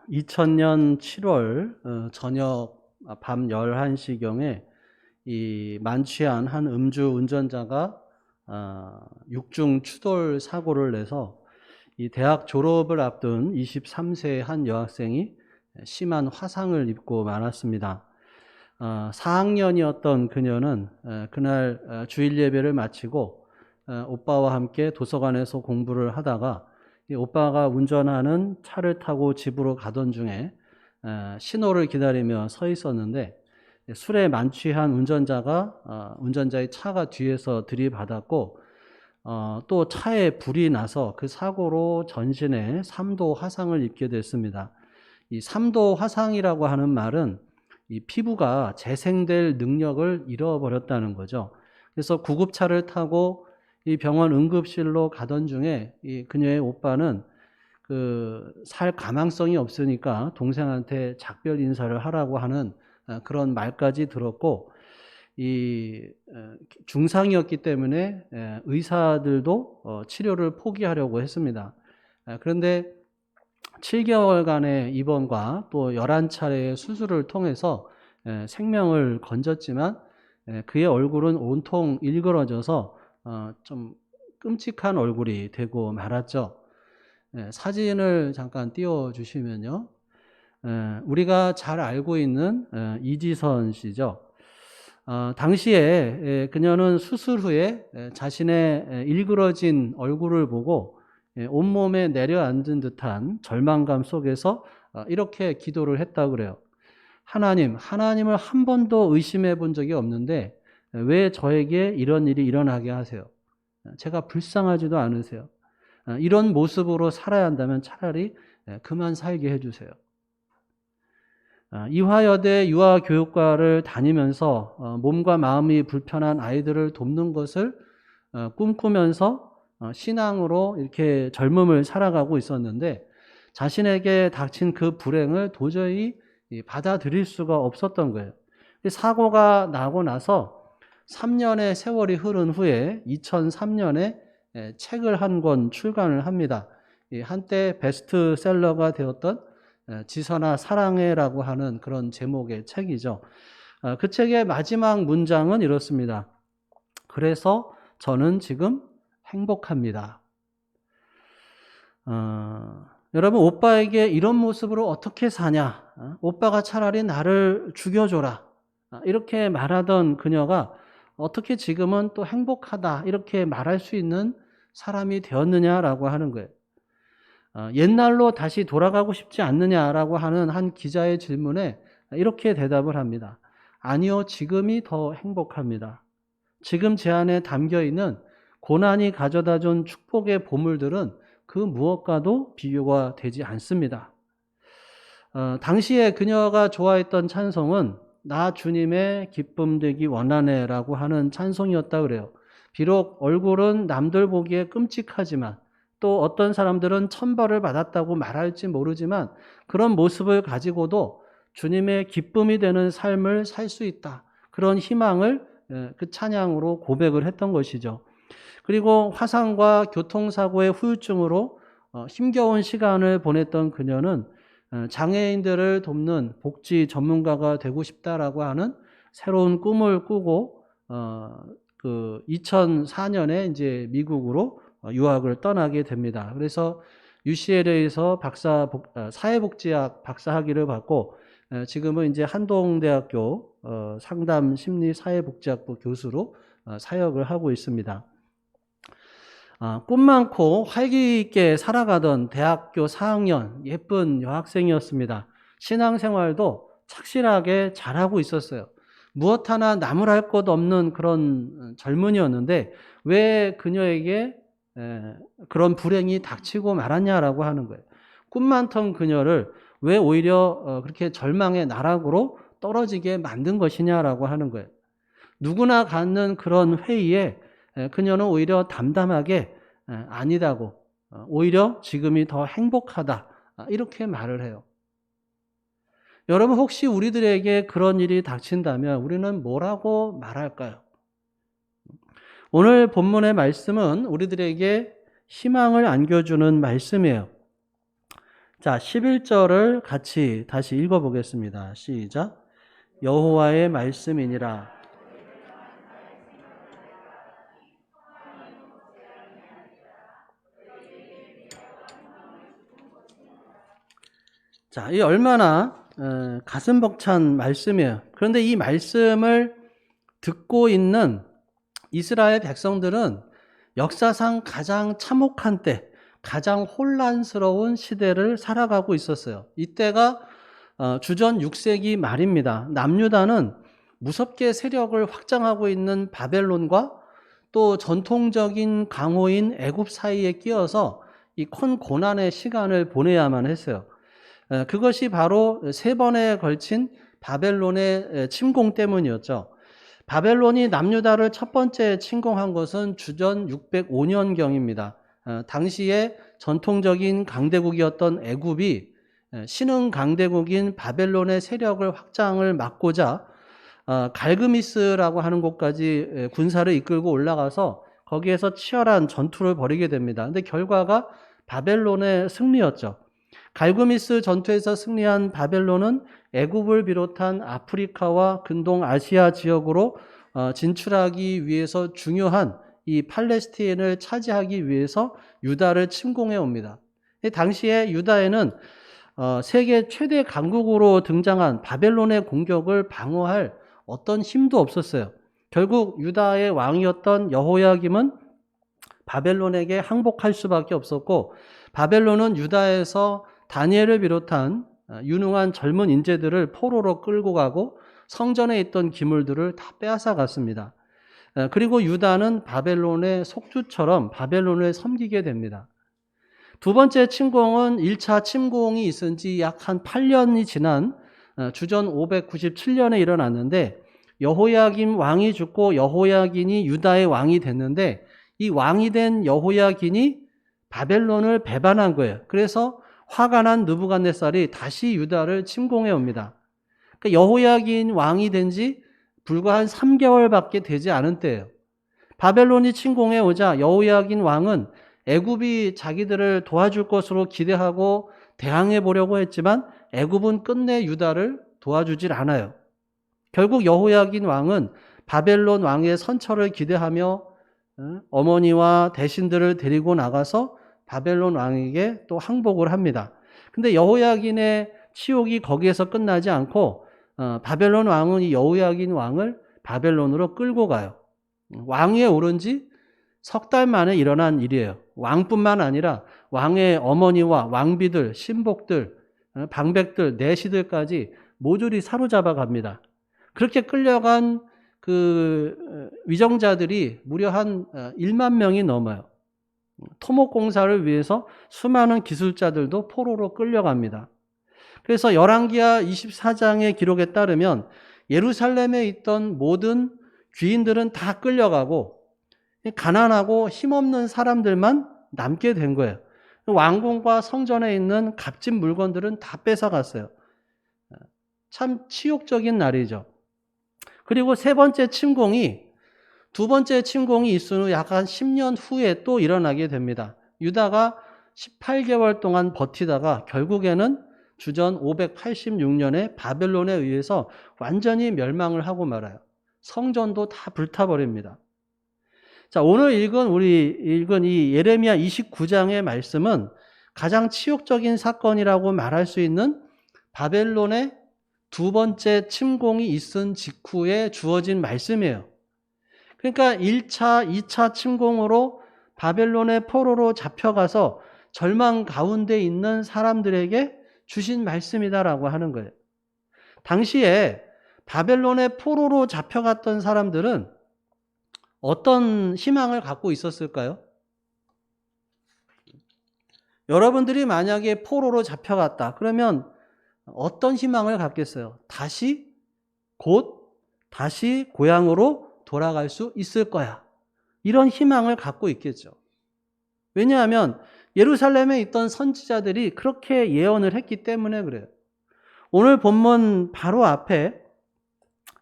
2000년 7월 저녁 밤 11시경에 이 만취한 한 음주 운전자가 육중 추돌 사고를 내서 이 대학 졸업을 앞둔 23세의 한 여학생이 심한 화상을 입고 말았습니다. 4학년이었던 그녀는 그날 주일 예배를 마치고 오빠와 함께 도서관에서 공부를 하다가 이 오빠가 운전하는 차를 타고 집으로 가던 중에 신호를 기다리며 서 있었는데 술에 만취한 운전자의 차가 뒤에서 들이받았고 또 차에 불이 나서 그 사고로 전신에 3도 화상을 입게 됐습니다. 이 3도 화상이라고 하는 말은 이 피부가 재생될 능력을 잃어버렸다는 거죠. 그래서 구급차를 타고 이 병원 응급실로 가던 중에 이 그녀의 오빠는 살 가망성이 없으니까 동생한테 작별 인사를 하라고 하는 그런 말까지 들었고, 이 중상이었기 때문에 의사들도 치료를 포기하려고 했습니다. 그런데 7개월간의 입원과 또 11차례의 수술을 통해서 생명을 건졌지만 그의 얼굴은 온통 일그러져서 좀 끔찍한 얼굴이 되고 말았죠. 사진을 잠깐 띄워주시면요. 우리가 잘 알고 있는 이지선 씨죠. 당시에 그녀는 수술 후에 자신의 일그러진 얼굴을 보고 온몸에 내려앉은 듯한 절망감 속에서 이렇게 기도를 했다고 그래요. 하나님을 한 번도 의심해 본 적이 없는데 왜 저에게 이런 일이 일어나게 하세요? 제가 불쌍하지도 않으세요. 이런 모습으로 살아야 한다면 차라리 그만 살게 해주세요. 이화여대 유아교육과를 다니면서 몸과 마음이 불편한 아이들을 돕는 것을 꿈꾸면서 신앙으로 이렇게 젊음을 살아가고 있었는데 자신에게 닥친 그 불행을 도저히 받아들일 수가 없었던 거예요. 사고가 나고 나서 3년의 세월이 흐른 후에 2003년에 책을 한 권 출간을 합니다. 한때 베스트셀러가 되었던 지선아 사랑해라고 하는 그런 제목의 책이죠. 그 책의 마지막 문장은 이렇습니다. 그래서 저는 지금 행복합니다. 여러분, 오빠에게 이런 모습으로 어떻게 사냐? 오빠가 차라리 나를 죽여줘라. 이렇게 말하던 그녀가 어떻게 지금은 또 행복하다 이렇게 말할 수 있는 사람이 되었느냐라고 하는 거예요. 옛날로 다시 돌아가고 싶지 않느냐라고 하는 한 기자의 질문에 이렇게 대답을 합니다. 아니요, 지금이 더 행복합니다. 지금 제 안에 담겨있는 고난이 가져다 준 축복의 보물들은 그 무엇과도 비교가 되지 않습니다. 당시에 그녀가 좋아했던 찬송은 나 주님의 기쁨 되기 원하네라고 하는 찬송이었다 그래요. 비록 얼굴은 남들 보기에 끔찍하지만 또 어떤 사람들은 천벌을 받았다고 말할지 모르지만 그런 모습을 가지고도 주님의 기쁨이 되는 삶을 살 수 있다. 그런 희망을 그 찬양으로 고백을 했던 것이죠. 그리고 화상과 교통사고의 후유증으로 힘겨운 시간을 보냈던 그녀는 장애인들을 돕는 복지 전문가가 되고 싶다라고 하는 새로운 꿈을 꾸고 2004년에 이제 미국으로 유학을 떠나게 됩니다. 그래서 UCLA에서 사회복지학 박사학위를 받고 지금은 이제 한동대학교 상담심리사회복지학부 교수로 사역을 하고 있습니다. 꿈 많고 활기 있게 살아가던 대학교 4학년 예쁜 여학생이었습니다. 신앙생활도 착실하게 잘하고 있었어요. 무엇 하나 나무랄 것 없는 그런 젊은이였는데 왜 그녀에게 그런 불행이 닥치고 말았냐라고 하는 거예요. 꿈 많던 그녀를 왜 오히려 그렇게 절망의 나락으로 떨어지게 만든 것이냐라고 하는 거예요. 누구나 갖는 그런 회의에 그녀는 오히려 담담하게 아니다고, 오히려 지금이 더 행복하다 이렇게 말을 해요. 여러분, 혹시 우리들에게 그런 일이 닥친다면 우리는 뭐라고 말할까요? 오늘 본문의 말씀은 우리들에게 희망을 안겨주는 말씀이에요. 자, 11절을 같이 다시 읽어보겠습니다. 시작. 여호와의 말씀이니라. 자, 이 얼마나 가슴 벅찬 말씀이에요. 그런데 이 말씀을 듣고 있는 이스라엘 백성들은 역사상 가장 참혹한 때, 가장 혼란스러운 시대를 살아가고 있었어요. 이때가 주전 6세기 말입니다. 남유다는 무섭게 세력을 확장하고 있는 바벨론과 또 전통적인 강호인 애굽 사이에 끼어서 이 큰 고난의 시간을 보내야만 했어요. 그것이 바로 세 번에 걸친 바벨론의 침공 때문이었죠. 바벨론이 남유다를 첫 번째 침공한 것은 주전 605년경입니다. 당시에 전통적인 강대국이었던 애굽이 신흥 강대국인 바벨론의 세력을 확장을 막고자 갈그미스라고 하는 곳까지 군사를 이끌고 올라가서 거기에서 치열한 전투를 벌이게 됩니다. 근데 결과가 바벨론의 승리였죠. 갈그미스 전투에서 승리한 바벨론은 애굽을 비롯한 아프리카와 근동 아시아 지역으로 진출하기 위해서 중요한 이 팔레스타인을 차지하기 위해서 유다를 침공해 옵니다. 당시에 유다에는 세계 최대 강국으로 등장한 바벨론의 공격을 방어할 어떤 힘도 없었어요. 결국 유다의 왕이었던 여호야김은 바벨론에게 항복할 수밖에 없었고, 바벨론은 유다에서 다니엘을 비롯한 유능한 젊은 인재들을 포로로 끌고 가고 성전에 있던 기물들을 다 빼앗아 갔습니다. 그리고 유다는 바벨론의 속주처럼 바벨론을 섬기게 됩니다. 두 번째 침공은 1차 침공이 있은 지 약 한 8년이 지난 주전 597년에 일어났는데, 여호야김 왕이 죽고 여호야긴이 유다의 왕이 됐는데, 이 왕이 된 여호야긴이 바벨론을 배반한 거예요. 그래서 화가 난 느부갓네살이 다시 유다를 침공해 옵니다. 그러니까 여호야긴 왕이 된 지 불과 한 3개월밖에 되지 않은 때예요. 바벨론이 침공해 오자 여호야긴 왕은 애굽이 자기들을 도와줄 것으로 기대하고 대항해 보려고 했지만 애굽은 끝내 유다를 도와주질 않아요. 결국 여호야긴 왕은 바벨론 왕의 선처를 기대하며 어머니와 대신들을 데리고 나가서 바벨론 왕에게 또 항복을 합니다. 근데 여호야긴의 치욕이 거기에서 끝나지 않고 바벨론 왕은 이 여호야긴 왕을 바벨론으로 끌고 가요. 왕위에 오른 지 석 달 만에 일어난 일이에요. 왕뿐만 아니라 왕의 어머니와 왕비들, 신복들, 방백들, 내시들까지 모조리 사로잡아 갑니다. 그렇게 끌려간 그 위정자들이 무려 한 1만 명이 넘어요. 토목공사를 위해서 수많은 기술자들도 포로로 끌려갑니다. 그래서 열왕기하 24장의 기록에 따르면 예루살렘에 있던 모든 귀인들은 다 끌려가고 가난하고 힘없는 사람들만 남게 된 거예요. 왕궁과 성전에 있는 값진 물건들은 다 뺏어갔어요. 참 치욕적인 날이죠. 그리고 세 번째 침공이 있은 후 약 한 10년 후에 또 일어나게 됩니다. 유다가 18개월 동안 버티다가 결국에는 주전 586년에 바벨론에 의해서 완전히 멸망을 하고 말아요. 성전도 다 불타버립니다. 자, 오늘 읽은 이 예레미야 29장의 말씀은 가장 치욕적인 사건이라고 말할 수 있는 바벨론의 두 번째 침공이 있은 직후에 주어진 말씀이에요. 그러니까 1차, 2차 침공으로 바벨론의 포로로 잡혀가서 절망 가운데 있는 사람들에게 주신 말씀이다라고 하는 거예요. 당시에 바벨론의 포로로 잡혀갔던 사람들은 어떤 희망을 갖고 있었을까요? 여러분들이 만약에 포로로 잡혀갔다 그러면 어떤 희망을 갖겠어요? 곧 다시 고향으로 돌아갈 수 있을 거야. 이런 희망을 갖고 있겠죠. 왜냐하면 예루살렘에 있던 선지자들이 그렇게 예언을 했기 때문에 그래요. 오늘 본문 바로 앞에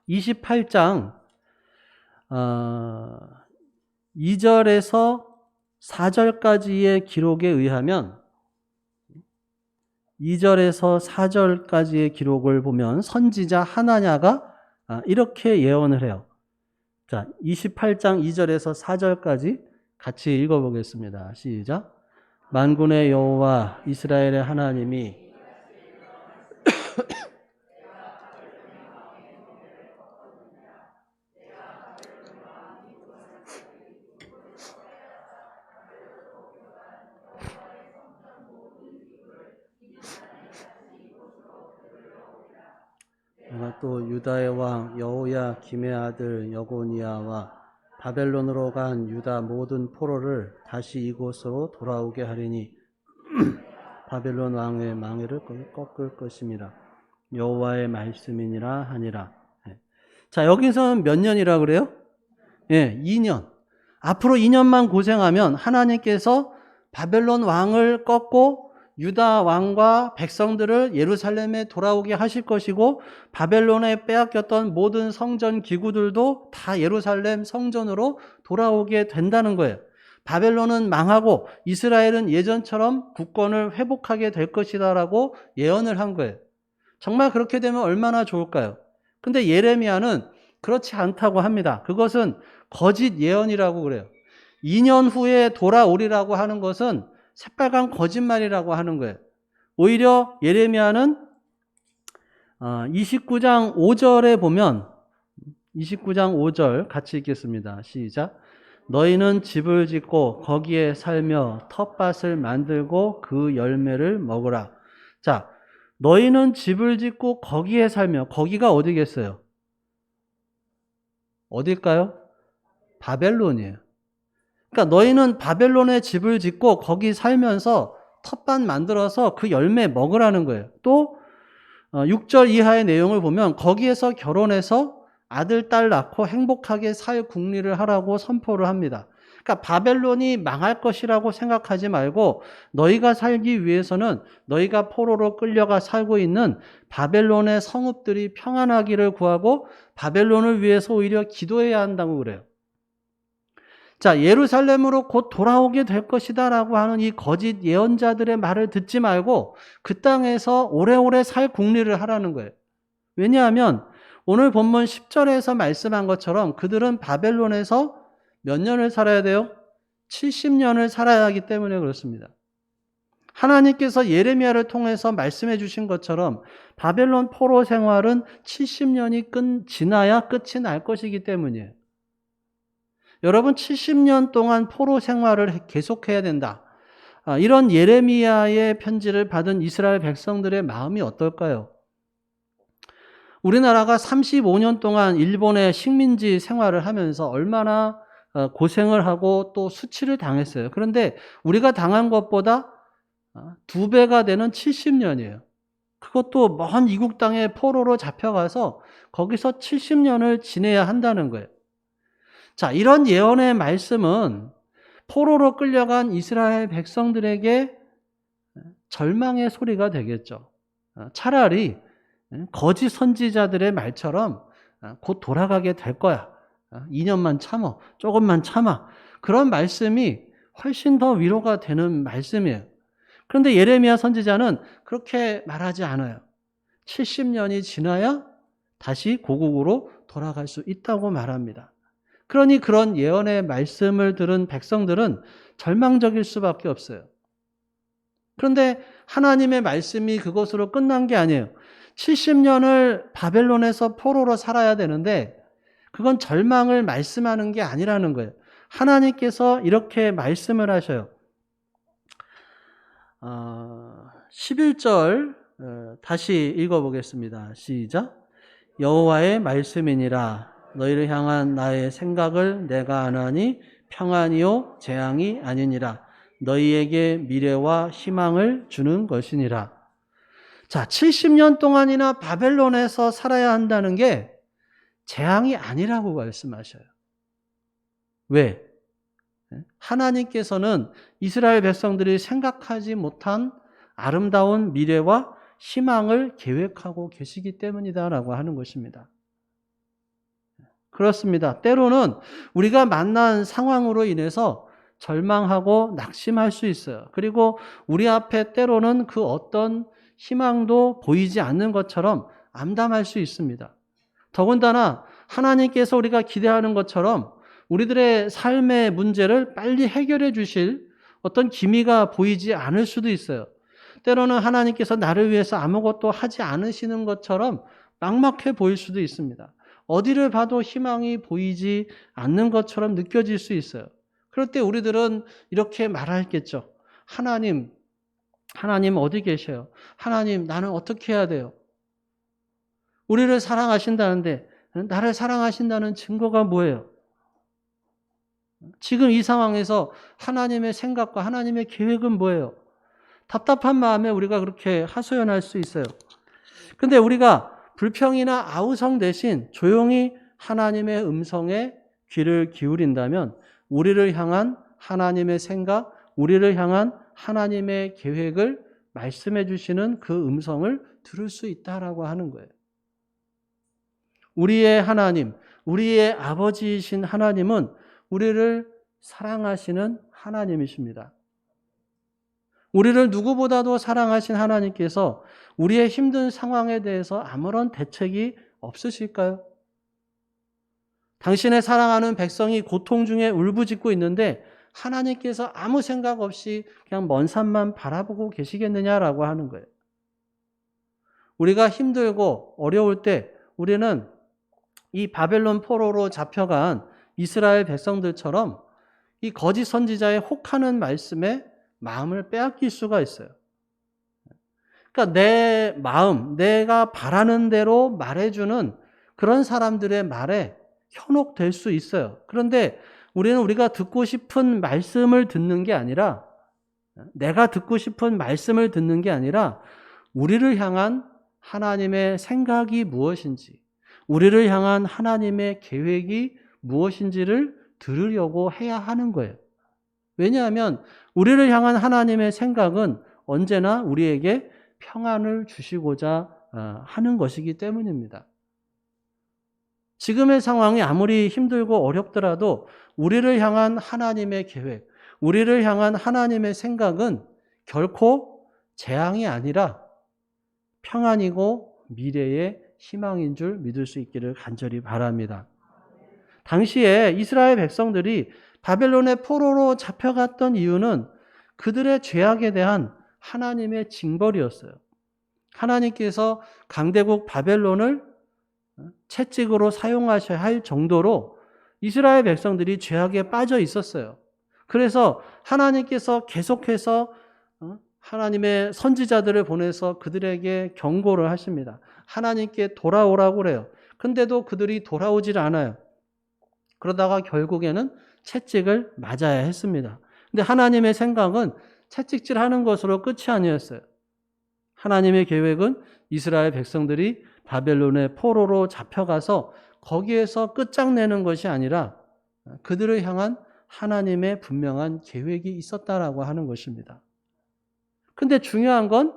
28장 2절에서 4절까지의 기록에 의하면 2절에서 4절까지의 기록을 보면 선지자 하나냐가 이렇게 예언을 해요. 자, 28장 2절에서 4절까지 같이 읽어보겠습니다. 시작. 만군의 여호와 이스라엘의 하나님이 내가 또 유다의 왕 여호야 김의 아들 여고니아와 바벨론으로 간 유다 모든 포로를 다시 이곳으로 돌아오게 하리니 바벨론 왕의 망해를 꺾을 것임이라. 여호와의 말씀이니라 하니라. 자, 여기서는 몇 년이라 그래요? 2년. 앞으로 2년만 고생하면 하나님께서 바벨론 왕을 꺾고 유다 왕과 백성들을 예루살렘에 돌아오게 하실 것이고, 바벨론에 빼앗겼던 모든 성전 기구들도 다 예루살렘 성전으로 돌아오게 된다는 거예요. 바벨론은 망하고 이스라엘은 예전처럼 국권을 회복하게 될 것이다라고 예언을 한 거예요. 정말 그렇게 되면 얼마나 좋을까요? 근데 예레미야는 그렇지 않다고 합니다. 그것은 거짓 예언이라고 그래요. 2년 후에 돌아오리라고 하는 것은 새빨간 거짓말이라고 하는 거예요. 오히려 예레미야는 29장 5절에 보면, 29장 5절 같이 읽겠습니다. 시작. 너희는 집을 짓고 거기에 살며 텃밭을 만들고 그 열매를 먹으라. 자, 너희는 집을 짓고 거기에 살며, 거기가 어디겠어요? 어딜까요? 바벨론이에요. 그러니까 너희는 바벨론에 집을 짓고 거기 살면서 텃밭 만들어서 그 열매 먹으라는 거예요. 또 6절 이하의 내용을 보면 거기에서 결혼해서 아들, 딸 낳고 행복하게 살 궁리를 하라고 선포를 합니다. 그러니까 바벨론이 망할 것이라고 생각하지 말고 너희가 살기 위해서는 너희가 포로로 끌려가 살고 있는 바벨론의 성읍들이 평안하기를 구하고 바벨론을 위해서 오히려 기도해야 한다고 그래요. 자, 예루살렘으로 곧 돌아오게 될 것이다 라고 하는 이 거짓 예언자들의 말을 듣지 말고 그 땅에서 오래오래 살 궁리를 하라는 거예요. 왜냐하면 오늘 본문 10절에서 말씀한 것처럼 그들은 바벨론에서 몇 년을 살아야 돼요? 70년을 살아야 하기 때문에 그렇습니다. 하나님께서 예레미야를 통해서 말씀해 주신 것처럼 바벨론 포로 생활은 70년이 지나야 끝이 날 것이기 때문이에요. 여러분, 70년 동안 포로 생활을 계속해야 된다. 이런 예레미야의 편지를 받은 이스라엘 백성들의 마음이 어떨까요? 우리나라가 35년 동안 일본의 식민지 생활을 하면서 얼마나 고생을 하고 또 수치를 당했어요. 그런데 우리가 당한 것보다 2배가 되는 70년이에요. 그것도 먼 이국 땅에 포로로 잡혀가서 거기서 70년을 지내야 한다는 거예요. 자, 이런 예언의 말씀은 포로로 끌려간 이스라엘 백성들에게 절망의 소리가 되겠죠. 차라리 거짓 선지자들의 말처럼 곧 돌아가게 될 거야. 2년만 참아, 조금만 참아. 그런 말씀이 훨씬 더 위로가 되는 말씀이에요. 그런데 예레미야 선지자는 그렇게 말하지 않아요. 70년이 지나야 다시 고국으로 돌아갈 수 있다고 말합니다. 그러니 그런 예언의 말씀을 들은 백성들은 절망적일 수밖에 없어요. 그런데 하나님의 말씀이 그것으로 끝난 게 아니에요. 70년을 바벨론에서 포로로 살아야 되는데 그건 절망을 말씀하는 게 아니라는 거예요. 하나님께서 이렇게 말씀을 하셔요. 11절 다시 읽어보겠습니다. 시작. 여호와의 말씀이니라. 너희를 향한 나의 생각을 내가 아나니 평안이요 재앙이 아니니라. 너희에게 미래와 희망을 주는 것이니라. 자, 70년 동안이나 바벨론에서 살아야 한다는 게 재앙이 아니라고 말씀하셔요. 왜? 하나님께서는 이스라엘 백성들이 생각하지 못한 아름다운 미래와 희망을 계획하고 계시기 때문이다라고 하는 것입니다. 그렇습니다. 때로는 우리가 만난 상황으로 인해서 절망하고 낙심할 수 있어요. 그리고 우리 앞에 때로는 그 어떤 희망도 보이지 않는 것처럼 암담할 수 있습니다. 더군다나 하나님께서 우리가 기대하는 것처럼 우리들의 삶의 문제를 빨리 해결해 주실 어떤 기미가 보이지 않을 수도 있어요. 때로는 하나님께서 나를 위해서 아무것도 하지 않으시는 것처럼 막막해 보일 수도 있습니다. 어디를 봐도 희망이 보이지 않는 것처럼 느껴질 수 있어요. 그럴 때 우리들은 이렇게 말하겠죠. 하나님 어디 계셔요? 하나님, 나는 어떻게 해야 돼요? 우리를 사랑하신다는데 나를 사랑하신다는 증거가 뭐예요? 지금 이 상황에서 하나님의 생각과 하나님의 계획은 뭐예요? 답답한 마음에 우리가 그렇게 하소연할 수 있어요. 근데 우리가 불평이나 아우성 대신 조용히 하나님의 음성에 귀를 기울인다면 우리를 향한 하나님의 생각, 우리를 향한 하나님의 계획을 말씀해 주시는 그 음성을 들을 수 있다라고 하는 거예요. 우리의 하나님, 우리의 아버지이신 하나님은 우리를 사랑하시는 하나님이십니다. 우리를 누구보다도 사랑하신 하나님께서 우리의 힘든 상황에 대해서 아무런 대책이 없으실까요? 당신의 사랑하는 백성이 고통 중에 울부짖고 있는데 하나님께서 아무 생각 없이 그냥 먼 산만 바라보고 계시겠느냐라고 하는 거예요. 우리가 힘들고 어려울 때 우리는 이 바벨론 포로로 잡혀간 이스라엘 백성들처럼 이 거짓 선지자의 혹하는 말씀에 마음을 빼앗길 수가 있어요. 그러니까 내 마음, 내가 바라는 대로 말해주는 그런 사람들의 말에 현혹될 수 있어요. 그런데 우리는 우리가 듣고 싶은 말씀을 듣는 게 아니라, 내가 듣고 싶은 말씀을 듣는 게 아니라 우리를 향한 하나님의 생각이 무엇인지, 우리를 향한 하나님의 계획이 무엇인지를 들으려고 해야 하는 거예요. 왜냐하면 우리를 향한 하나님의 생각은 언제나 우리에게 평안을 주시고자 하는 것이기 때문입니다. 지금의 상황이 아무리 힘들고 어렵더라도 우리를 향한 하나님의 계획, 우리를 향한 하나님의 생각은 결코 재앙이 아니라 평안이고 미래의 희망인 줄 믿을 수 있기를 간절히 바랍니다. 당시에 이스라엘 백성들이 바벨론의 포로로 잡혀갔던 이유는 그들의 죄악에 대한 하나님의 징벌이었어요. 하나님께서 강대국 바벨론을 채찍으로 사용하셔야 할 정도로 이스라엘 백성들이 죄악에 빠져 있었어요. 그래서 하나님께서 계속해서 하나님의 선지자들을 보내서 그들에게 경고를 하십니다. 하나님께 돌아오라고 그래요. 근데도 그들이 돌아오질 않아요. 그러다가 결국에는 채찍을 맞아야 했습니다. 근데 하나님의 생각은 채찍질 하는 것으로 끝이 아니었어요. 하나님의 계획은 이스라엘 백성들이 바벨론의 포로로 잡혀가서 거기에서 끝장내는 것이 아니라 그들을 향한 하나님의 분명한 계획이 있었다라고 하는 것입니다. 근데 중요한 건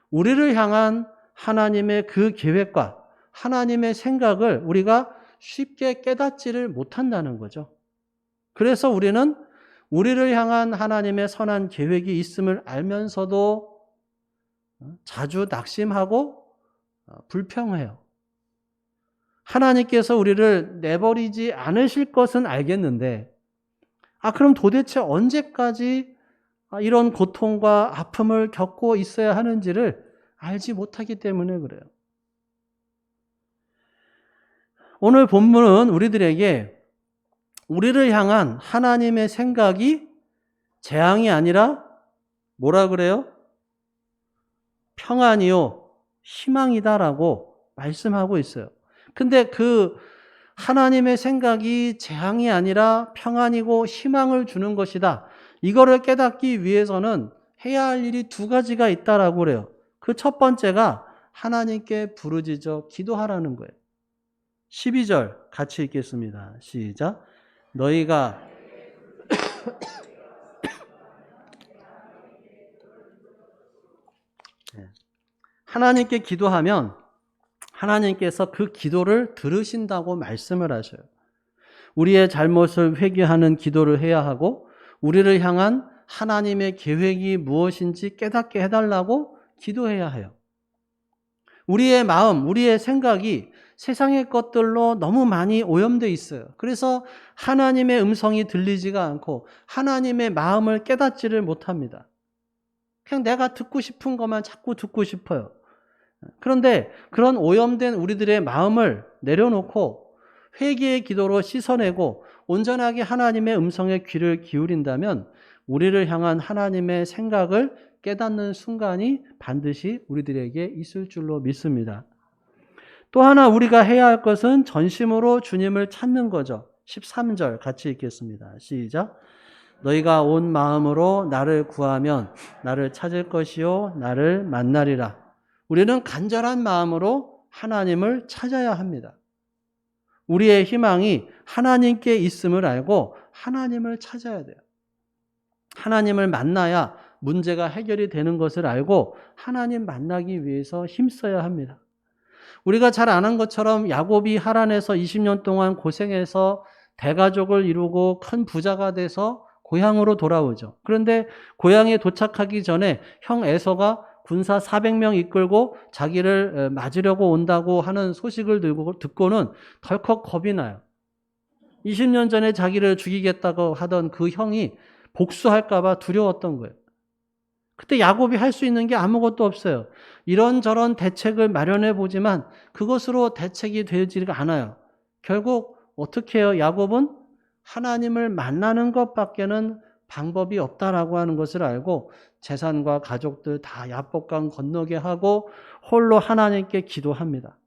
우리를 향한 하나님의 그 계획과 하나님의 생각을 우리가 쉽게 깨닫지를 못한다는 거죠. 그래서 우리는 우리를 향한 하나님의 선한 계획이 있음을 알면서도 자주 낙심하고 불평해요. 하나님께서 우리를 내버리지 않으실 것은 알겠는데, 그럼 도대체 언제까지 이런 고통과 아픔을 겪고 있어야 하는지를 알지 못하기 때문에 그래요. 오늘 본문은 우리들에게 우리를 향한 하나님의 생각이 재앙이 아니라 뭐라 그래요? 평안이요, 희망이다라고 말씀하고 있어요. 근데 그 하나님의 생각이 재앙이 아니라 평안이고 희망을 주는 것이다. 이거를 깨닫기 위해서는 해야 할 일이 두 가지가 있다라고 그래요. 그 첫 번째가 하나님께 부르짖어 기도하라는 거예요. 12절 같이 읽겠습니다. 시작. 너희가 하나님께 기도하면 하나님께서 그 기도를 들으신다고 말씀을 하셔요. 우리의 잘못을 회개하는 기도를 해야 하고 우리를 향한 하나님의 계획이 무엇인지 깨닫게 해달라고 기도해야 해요. 우리의 마음, 우리의 생각이 세상의 것들로 너무 많이 오염되어 있어요. 그래서 하나님의 음성이 들리지가 않고 하나님의 마음을 깨닫지를 못합니다. 그냥 내가 듣고 싶은 것만 자꾸 듣고 싶어요. 그런데 그런 오염된 우리들의 마음을 내려놓고 회개의 기도로 씻어내고 온전하게 하나님의 음성에 귀를 기울인다면 우리를 향한 하나님의 생각을 깨닫는 순간이 반드시 우리들에게 있을 줄로 믿습니다. 또 하나 우리가 해야 할 것은 전심으로 주님을 찾는 거죠. 13절 같이 읽겠습니다. 시작. 너희가 온 마음으로 나를 구하면 나를 찾을 것이요 나를 만나리라. 우리는 간절한 마음으로 하나님을 찾아야 합니다. 우리의 희망이 하나님께 있음을 알고 하나님을 찾아야 돼요. 하나님을 만나야 문제가 해결이 되는 것을 알고 하나님 만나기 위해서 힘써야 합니다. 우리가 잘 아는 것처럼 야곱이 하란에서 20년 동안 고생해서 대가족을 이루고 큰 부자가 돼서 고향으로 돌아오죠. 그런데 고향에 도착하기 전에 형 에서가 군사 400명 이끌고 자기를 맞으려고 온다고 하는 소식을 듣고는 덜컥 겁이 나요. 20년 전에 자기를 죽이겠다고 하던 그 형이 복수할까 봐 두려웠던 거예요. 그때 야곱이 할 수 있는 게 아무것도 없어요. 이런저런 대책을 마련해 보지만 그것으로 대책이 되지가 않아요. 결국 어떻게 해요? 야곱은 하나님을 만나는 것밖에는 방법이 없다라고 하는 것을 알고 재산과 가족들 다 야복강 건너게 하고 홀로 하나님께 기도합니다.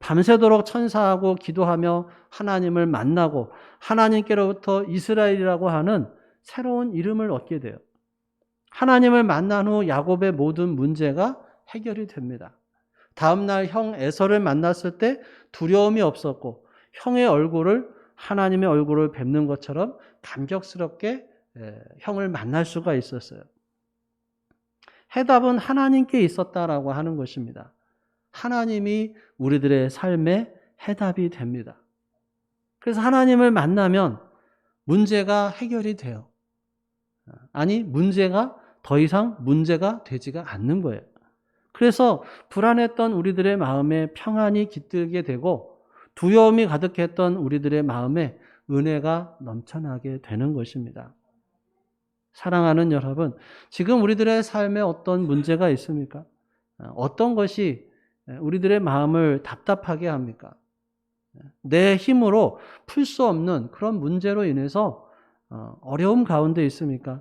밤새도록 천사하고 기도하며 하나님을 만나고 하나님께로부터 이스라엘이라고 하는 새로운 이름을 얻게 돼요. 하나님을 만난 후 야곱의 모든 문제가 해결이 됩니다. 다음 날 형 에서를 만났을 때 두려움이 없었고 형의 얼굴을 하나님의 얼굴을 뵙는 것처럼 감격스럽게 형을 만날 수가 있었어요. 해답은 하나님께 있었다라고 하는 것입니다. 하나님이 우리들의 삶의 해답이 됩니다. 그래서 하나님을 만나면 문제가 해결이 돼요. 아니, 문제가 더 이상 문제가 되지가 않는 거예요. 그래서 불안했던 우리들의 마음에 평안이 깃들게 되고 두려움이 가득했던 우리들의 마음에 은혜가 넘쳐나게 되는 것입니다. 사랑하는 여러분, 지금 우리들의 삶에 어떤 문제가 있습니까? 어떤 것이 우리들의 마음을 답답하게 합니까? 내 힘으로 풀 수 없는 그런 문제로 인해서 어려움 가운데 있습니까?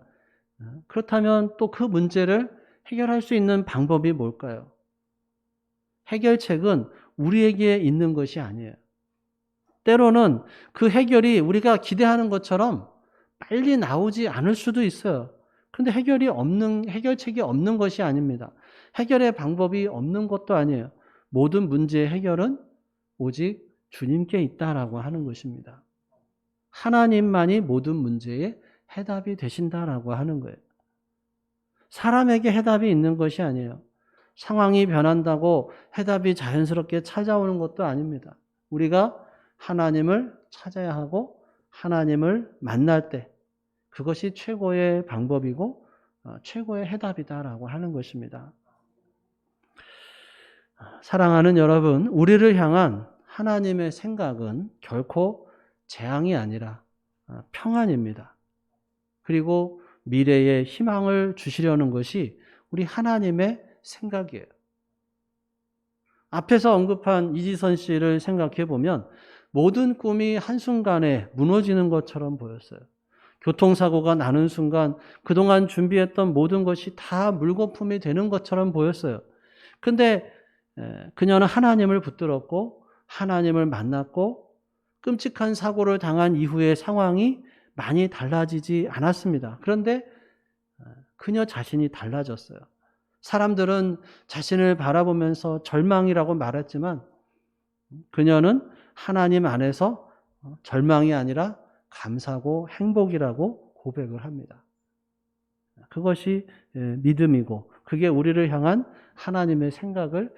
그렇다면 또 그 문제를 해결할 수 있는 방법이 뭘까요? 해결책은 우리에게 있는 것이 아니에요. 때로는 그 해결이 우리가 기대하는 것처럼 빨리 나오지 않을 수도 있어요. 그런데 해결책이 없는 것이 아닙니다. 해결의 방법이 없는 것도 아니에요. 모든 문제의 해결은 오직 주님께 있다라고 하는 것입니다. 하나님만이 모든 문제의 해답이 되신다라고 하는 거예요. 사람에게 해답이 있는 것이 아니에요. 상황이 변한다고 해답이 자연스럽게 찾아오는 것도 아닙니다. 우리가 하나님을 찾아야 하고 하나님을 만날 때 그것이 최고의 방법이고 최고의 해답이다라고 하는 것입니다. 사랑하는 여러분, 우리를 향한 하나님의 생각은 결코 재앙이 아니라 평안입니다. 그리고 미래의 희망을 주시려는 것이 우리 하나님의 생각이에요. 앞에서 언급한 이지선 씨를 생각해 보면 모든 꿈이 한순간에 무너지는 것처럼 보였어요. 교통사고가 나는 순간 그동안 준비했던 모든 것이 다 물거품이 되는 것처럼 보였어요. 그런데 그녀는 하나님을 붙들었고 하나님을 만났고 끔찍한 사고를 당한 이후의 상황이 많이 달라지지 않았습니다. 그런데 그녀 자신이 달라졌어요. 사람들은 자신을 바라보면서 절망이라고 말했지만 그녀는 하나님 안에서 절망이 아니라 감사고 행복이라고 고백을 합니다. 그것이 믿음이고 그게 우리를 향한 하나님의 생각을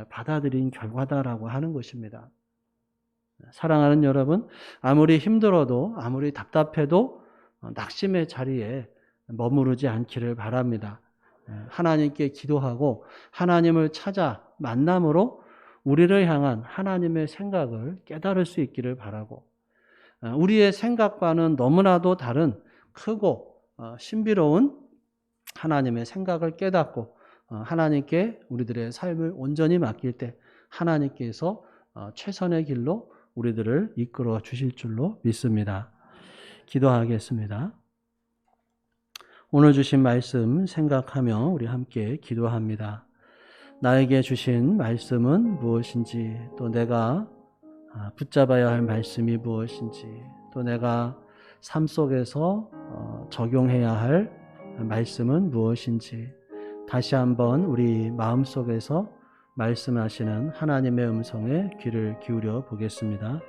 받아들인 결과다라고 하는 것입니다. 사랑하는 여러분, 아무리 힘들어도 아무리 답답해도 낙심의 자리에 머무르지 않기를 바랍니다. 하나님께 기도하고 하나님을 찾아 만남으로 우리를 향한 하나님의 생각을 깨달을 수 있기를 바라고, 우리의 생각과는 너무나도 다른 크고 신비로운 하나님의 생각을 깨닫고 하나님께 우리들의 삶을 온전히 맡길 때 하나님께서 최선의 길로 우리들을 이끌어 주실 줄로 믿습니다. 기도하겠습니다. 오늘 주신 말씀 생각하며 우리 함께 기도합니다. 나에게 주신 말씀은 무엇인지, 또 내가 붙잡아야 할 말씀이 무엇인지, 또 내가 삶 속에서 적용해야 할 말씀은 무엇인지 다시 한번 우리 마음속에서 말씀하시는 하나님의 음성에 귀를 기울여 보겠습니다.